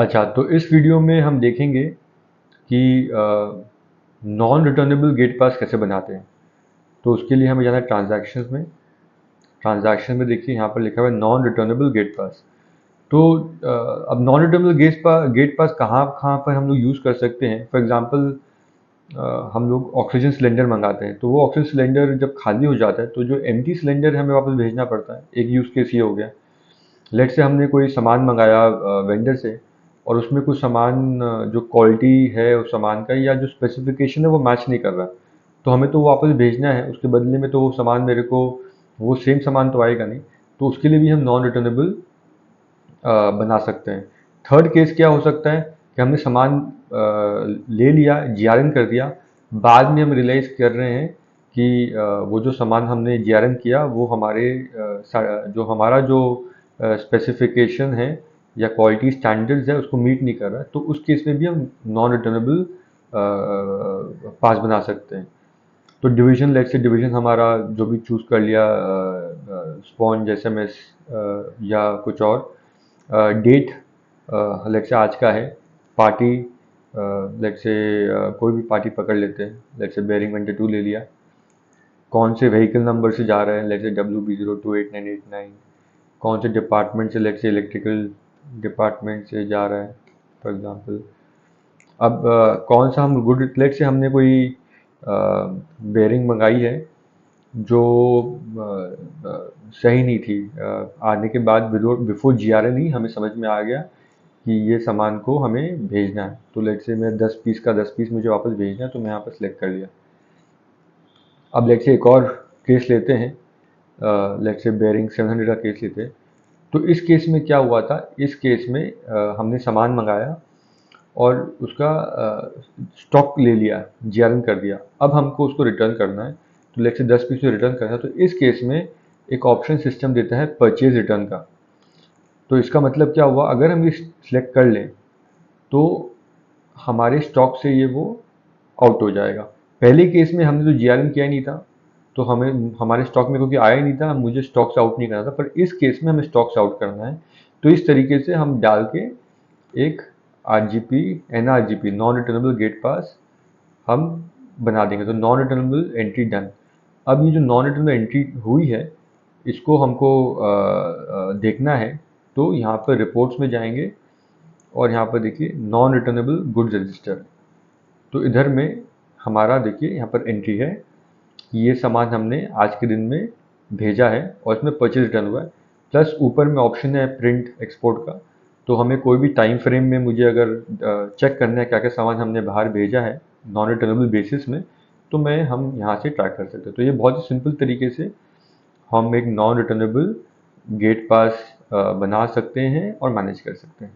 अच्छा, तो इस वीडियो में हम देखेंगे कि नॉन रिटर्नेबल गेट पास कैसे बनाते हैं। तो उसके लिए हमें जाना है ट्रांजैक्शंस में। ट्रांजैक्शन में देखिए यहाँ पर लिखा हुआ है नॉन रिटर्नेबल गेट पास। तो अब नॉन रिटर्नेबल गेट पास कहाँ कहाँ पर हम लोग यूज़ कर सकते हैं। फॉर एग्जांपल हम लोग ऑक्सीजन सिलेंडर मंगाते हैं, तो वो ऑक्सीजन सिलेंडर जब खाली हो जाता है तो जो एम्प्टी सिलेंडर है हमें वापस भेजना पड़ता है। एक यूज़ केस ये हो गया। लेट से हमने कोई सामान मंगाया वेंडर से, और उसमें कुछ सामान जो क्वालिटी है उस सामान का या जो स्पेसिफिकेशन है वो मैच नहीं कर रहा, तो हमें तो वापस भेजना है। उसके बदले में तो वो सामान मेरे को, वो सेम सामान तो आएगा नहीं। तो उसके लिए भी हम नॉन रिटर्नेबल बना सकते हैं। थर्ड केस क्या हो सकता है कि हमने सामान ले लिया, जीआरएन कर दिया, बाद में हम रियलाइज़ कर रहे हैं कि वो जो सामान हमने जीआरएन किया वो हमारे जो हमारा जो स्पेसिफिकेशन है या क्वालिटी स्टैंडर्ड्स है उसको मीट नहीं कर रहा है, तो उस केस में भी हम नॉन रिटर्नेबल पास बना सकते हैं। तो डिवीजन, लेट से डिवीजन हमारा जो भी चूज़ कर लिया, स्पॉन्ज, एसएमएस या कुछ और। डेट, लेट से आज का है। पार्टी, लेट से कोई भी पार्टी पकड़ लेते हैं, लेट से बेरिंग 1 2 ले लिया। कौन से व्हीकल नंबर से जा रहे हैं, लेट से WB028989। कौन से डिपार्टमेंट से, लेट से इलेक्ट्रिकल डिपार्टमेंट से जा रहा है फॉर एग्जांपल। अब कौन सा हम गुड, लेट से हमने कोई बेरिंग मंगाई है जो सही नहीं थी। आने के बाद बिफोर जीआरएन ही हमें समझ में आ गया कि ये सामान को हमें भेजना है। तो लेट से मैं 10 पीस का 10 पीस मुझे वापस भेजना है, तो मैं यहाँ पर सिलेक्ट कर लिया। अब लेट से एक और केस लेते हैं, लेट से बेरिंग 700 का केस लेते हैं। तो इस केस में क्या हुआ था, इस केस में हमने सामान मंगाया और उसका स्टॉक ले लिया, जीआरएन कर दिया। अब हमको उसको रिटर्न करना है, तो लेट से 10 पीस को रिटर्न करना है। तो इस केस में एक ऑप्शन सिस्टम देता है परचेज रिटर्न का। तो इसका मतलब क्या हुआ, अगर हम ये सिलेक्ट कर लें तो हमारे स्टॉक से ये वो आउट हो जाएगा। पहले केस में हमने तो जीआरएन किया ही नहीं था, तो हमें हमारे स्टॉक में क्योंकि आया ही नहीं था, मुझे स्टॉक से आउट नहीं करना था। पर इस केस में हमें स्टॉक से आउट करना है। तो इस तरीके से हम डाल के एक आरजीपी, एनआरजीपी, नॉन रिटर्नेबल गेट पास हम बना देंगे। तो नॉन रिटर्नेबल एंट्री डन। अब ये जो नॉन रिटर्नेबल एंट्री हुई है इसको हमको देखना है। तो यहाँ पर रिपोर्ट्स में जाएंगे और यहाँ पर देखिए नॉन रिटर्नेबल गुड्स रजिस्टर। तो इधर में हमारा देखिए यहाँ पर एंट्री है कि ये सामान हमने आज के दिन में भेजा है और इसमें परचेज रिटर्न हुआ है। प्लस ऊपर में ऑप्शन है प्रिंट एक्सपोर्ट का। तो हमें कोई भी टाइम फ्रेम में मुझे अगर चेक करना है क्या क्या सामान हमने बाहर भेजा है नॉन रिटर्नेबल बेसिस में, तो हम यहाँ से ट्रैक कर सकते हैं। तो ये बहुत ही सिंपल तरीके से हम एक नॉन रिटर्नेबल गेट पास बना सकते हैं और मैनेज कर सकते हैं।